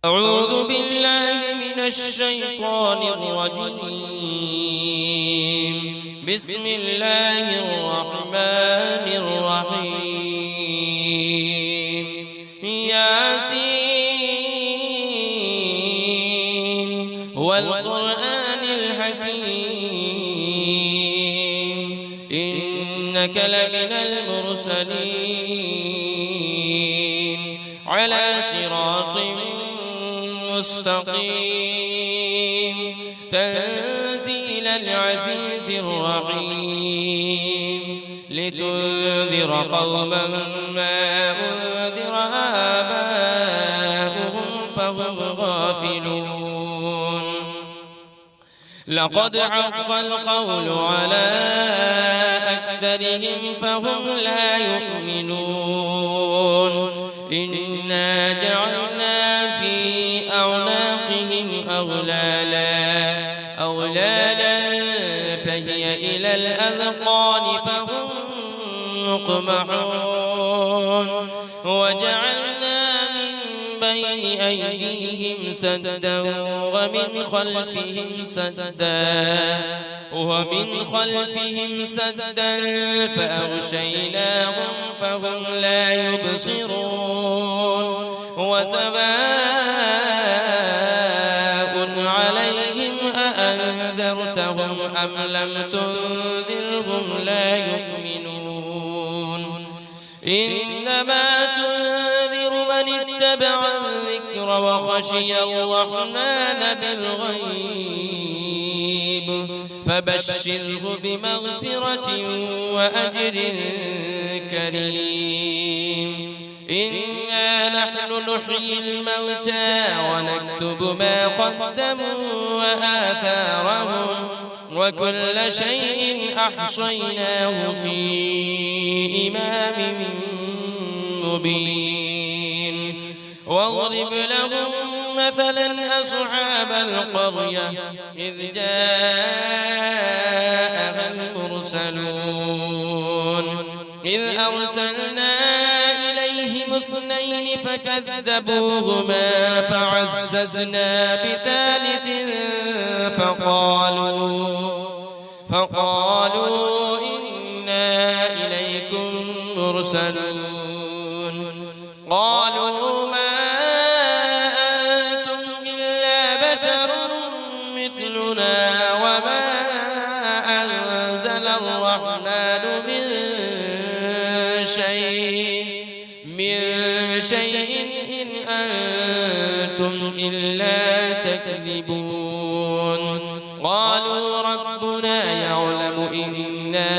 أعوذ بالله من الشيطان الرجيم. بسم الله الرحمن الرحيم. ياسين والقرآن الحكيم إنك لمن المرسلين على صراط مستقيم تنزيل العزيز الرحيم لتنذر قوما ما أنذر آباؤهم فهم غافلون. لقد حق القول على أكثرهم فهم لا يؤمنون. إنا جعلنا في أعناقهم أغلالا فهي إلى الأذقان فهم مقمحون. وجعلنا من بين أيديهم سدا ومن خلفهم سدا فأغشيناهم فهم لا يبصرون. وسواء عليهم أأنذرتهم أم لم تنذرهم لا يؤمنون. إنما تنذر من اتبع الذكر وخشي الرحمن بالغيب فبشره بمغفرة وأجر كريم. إنا نحن نحيي الموتى ونكتب ما قدموا وآثارهم وكل شيء أحصيناه في إمام مبين. واضرب لهم مثلا أصحاب القرية إذ جاءها المرسلون إذ أرسلنا إليهم اثنين فكذبوهما فعززنا بثالث فقالوا إنا إليكم مرسلون. قالوا ما أنتم إلا بشر مثلنا وما أنزل الرحمن من شيء إن أنتم إلا تكذبون. قالوا ربنا يعلم إنا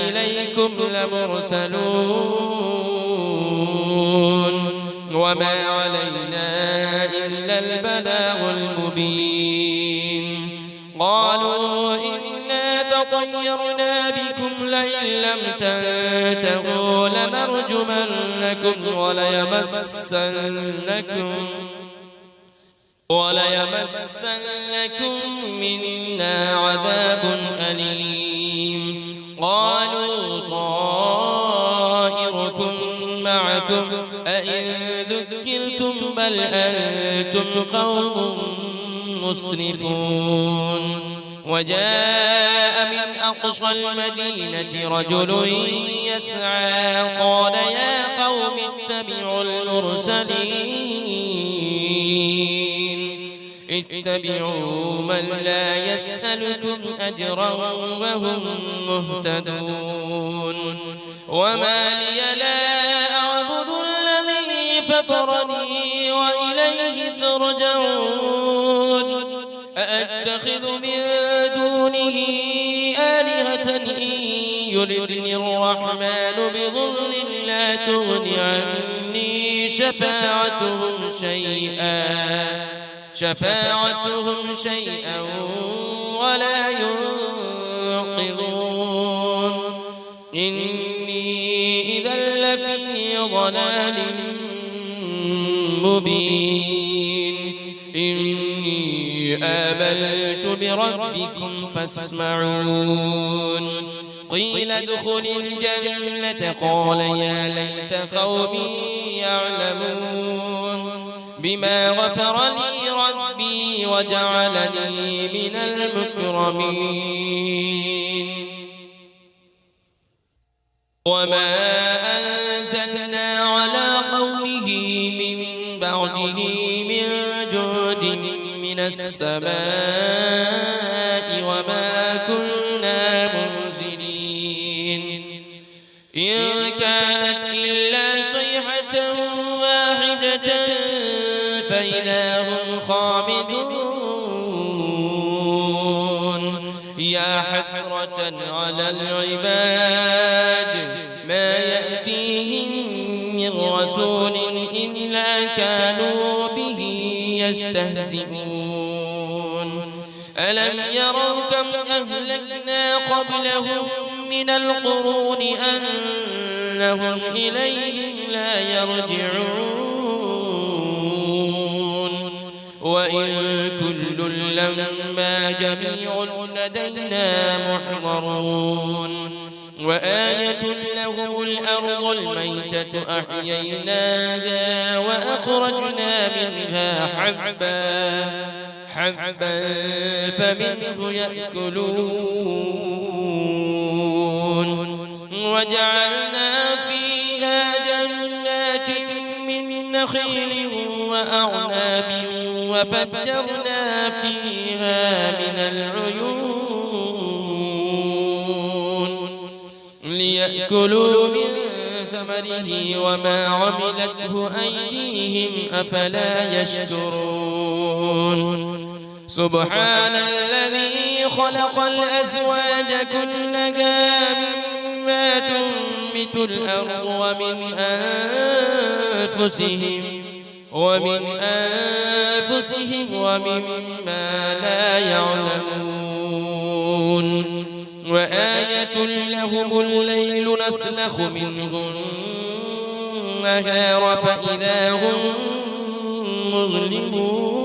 إليكم لمرسلون وما علينا إلا البلاغ المبين. قالوا إنا تطيرنا بكم لئن لم تنتهوا لنرجمنكم وليمسنكم منا عذاب أليم. قالوا طائركم معكم أئن ذكرتم بل أنتم قوم مسرفون. وجاء من أقصى المدينة رجل يسعى قال يا قوم اتبعوا اتبعوا من لا يسألكم أجرا وهم مهتدون. وما لي لا أعبد الذي فطرني وإليه ترجعون. أأتخذ من دونه آلهة إن يردني الرحمن بضر لا تغن عني شفاعتهم شيئا ولا ينقذون. إني إذا لفي ضلال مبين. إني آمنت بربكم فاسمعون. قيل ادخل الجنة قال يا ليت قومي يعلمون. بما غفر لي ربي وجعلني من المكرمين وما أنزلنا على قومه من بعده من جود من السماء وما كنا منزلين إن كانت إلا صيحة واحدة فإذا هم خامدون يا حسرة على العباد ما يأتيهم من رسول إلا كانوا به يستهزئون ألم يروا كم أهلكنا قبلهم من القرون أنهم إليهم لا يرجعون وإن كل لما جميع لدينا محضرون وآية لهم الأرض الميتة أحييناها وأخرجنا منها حبا فمنه يأكلون وجعلنا فيها جنات من نخيل وأعناب وفجرنا فيها من العيون ليأكلوا من ثمره وما عملته أيديهم أفلا يشكرون سبحان الذي خلق الأزواج كلها مما تنبت الأرض ومن أنفسهم ومما لا يعلمون وآية لهم الليل نسلخ منه النهار فإذا هم مظلمون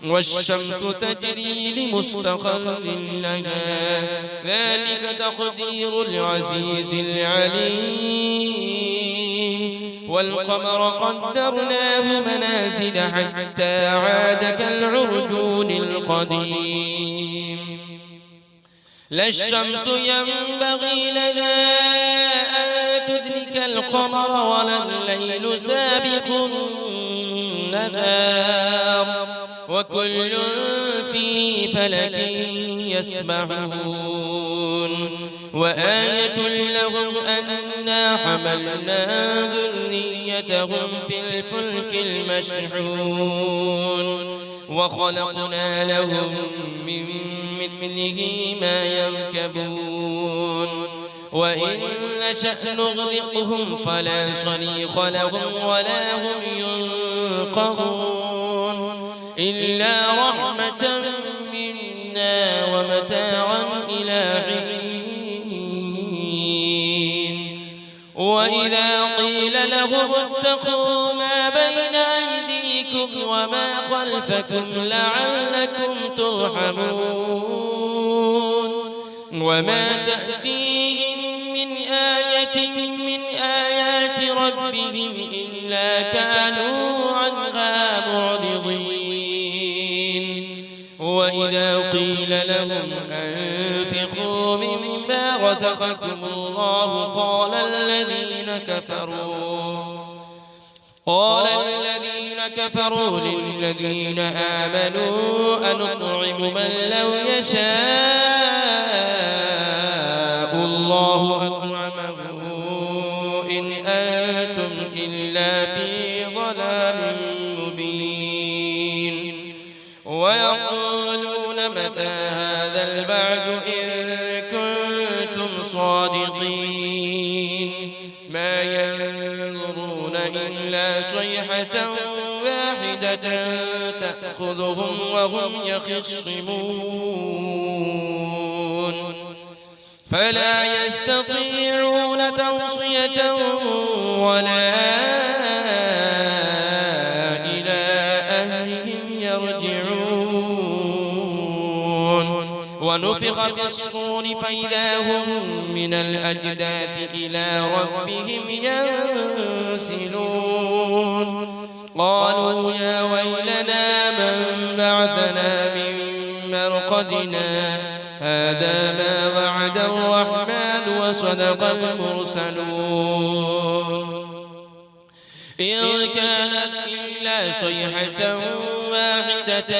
والشمس تجري لمستقر لها ذلك تقدير العزيز العليم والقمر قدرناه منازل حتى عاد كالعرجون القديم لا الشمس ينبغي لها أن تدرك القمر ولا الليل سابق النهار وكل في فلك يسبحون وآية لهم أنا حملنا ذريتهم في الفلك المشحون وخلقنا لهم من مثله ما يركبون وإن نشأ نغرقهم فلا صريخ لهم ولا هم ينقذون إلا رحمة منا ومتاعا إلى حين وإذا قيل لهم اتقوا ما بين أيديكم وما خلفكم لعلكم ترحمون وما تأتيهم من آية من آيات ربهم إلا كانوا عنها معرضين وإذا قيل لهم أنفقوا مما رزقكم الله قال الذين كفروا للذين آمنوا أنطعم من لو يشاء الله أطعمه إن أنتم إلا في ضلال مبين ويقولون متى هذا البعد إن كنتم صادقين ما ينظرون إلا صيحة واحدة تأخذهم وهم يخصمون فلا يستطيعون توصية ولا إلى أهلهم يرجعون ونفخ في الصور فإذا هم من الأجداث إلى ربهم ينسلون قالوا يا ويلنا من بعثنا من مرقدنا هذا ما وعد الرحمن وصدق المرسلون إن كانت إلا صيحة واحدة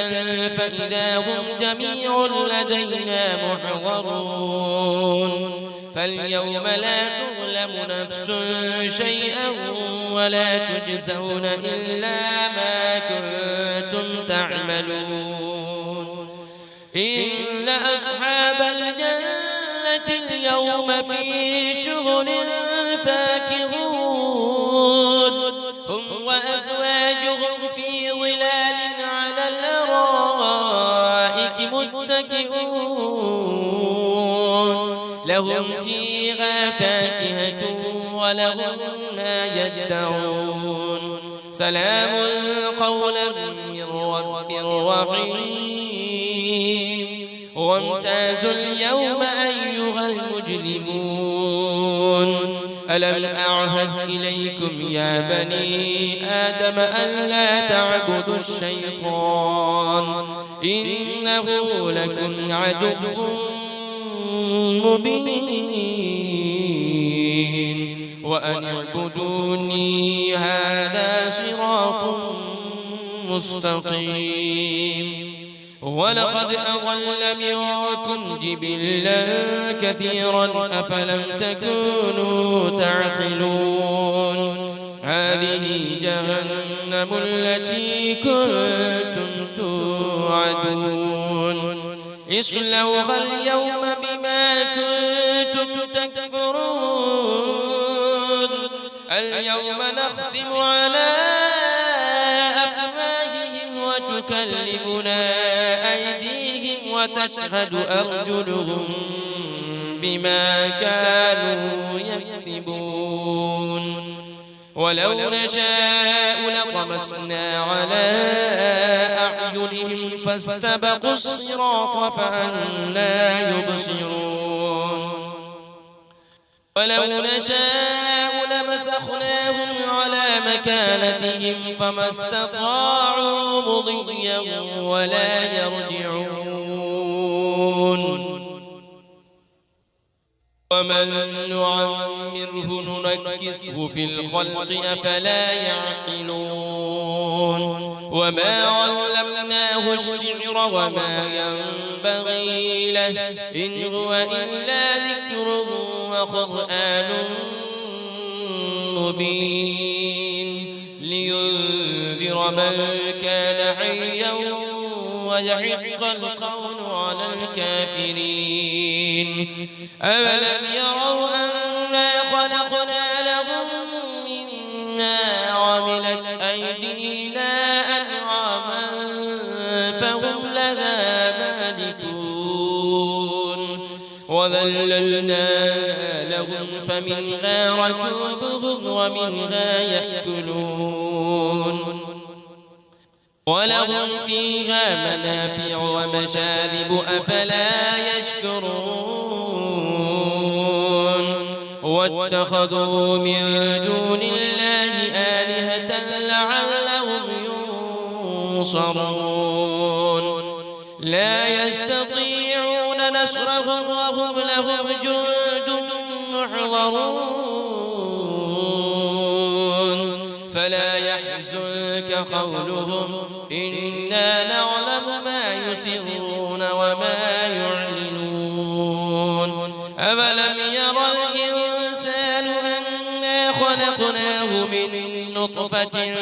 فإذا هم جميع لدينا محضرون فاليوم لا تظلم نفس شيئا ولا تجزون إلا ما كنتم تعملون إن أصحاب الجنة اليوم في شغل فاكهون هم وأزواجهم في ظلال على الأرائك متكئون لهم فيها فاكهة ولهم ما يدعون سلام قولا من رب رحيم وامتازوا اليوم أيها المجرمون ألم أعهد إليكم يا بني آدم ألا تعبدوا الشيطان إنه لكم عدو مبين وأن اعبدوني هذا صراط مستقيم ولقد أضل منكم جبلا كثيرا أفلم تكونوا تعقلون هذه جهنم التي كنتم توعدون اصلوها اليوم بما كنتم تكفرون اليوم نختم على أفواههم وتكلمنا أيديهم وتشهد أرجلهم بما كانوا يكسبون ولو نشاء لطمسنا على أعينهم فاستبقوا الصراط فأنى يبصرون ولو نشاء لمسخناهم على مكانتهم فما استطاعوا مضيا ولا يرجعون ومن نعمره ننكسه في الخلق أفلا يعقلون وما علمناه الشعر وما ينبغي له إن هو إلا ذكر وقرآن مبين لينذر من كان حيا ويحق القول على الكافرين أولم يروا أنا خلقنا لهم مما عملت أيدينا أنعاما فهم لها مالكون وذللنا لهم فمنها ركوبهم ومنها يأكلون ولهم فيها منافع ومشارب أفلا يشكرون واتخذوا من دون الله آلهة لعلهم ينصرون لا يستطيعون نصرهم وهم لهم جند محضرون فلا يحزنك قولهم إنا نعلم ما يسرون وما يعلنون أولم يرى الإنسان أنا خلقناه من نطفة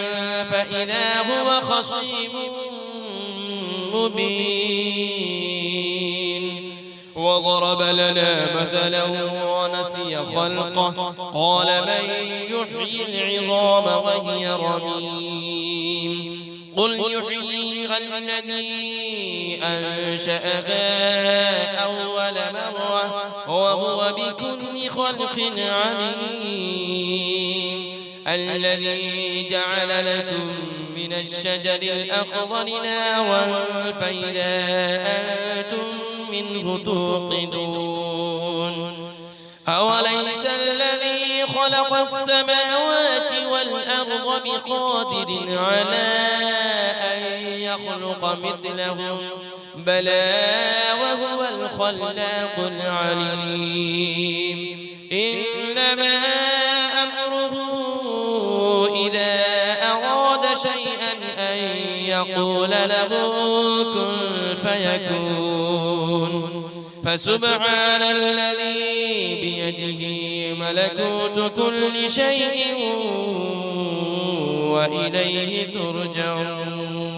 فإذا هو خصيم مبين وضرب لنا مثلا ونسي خلقه قال من يحيي العظام وهي رميم قل يحييها الذي أنشأها أول مرة وهو بكل خلق عليم الذي جعل لكم من الشجر الأخضر نارا فإذا أنتم منه توقدون أوليس الذي خلق السماوات والأرض بقادر على أن يخلق مثلهم بلى وهو الخلاق العليم إنما أمره إذا أراد شيئا أن يقول له كن فيكون فسبحان الذي بيده ملكوت كل شيء وإليه ترجعون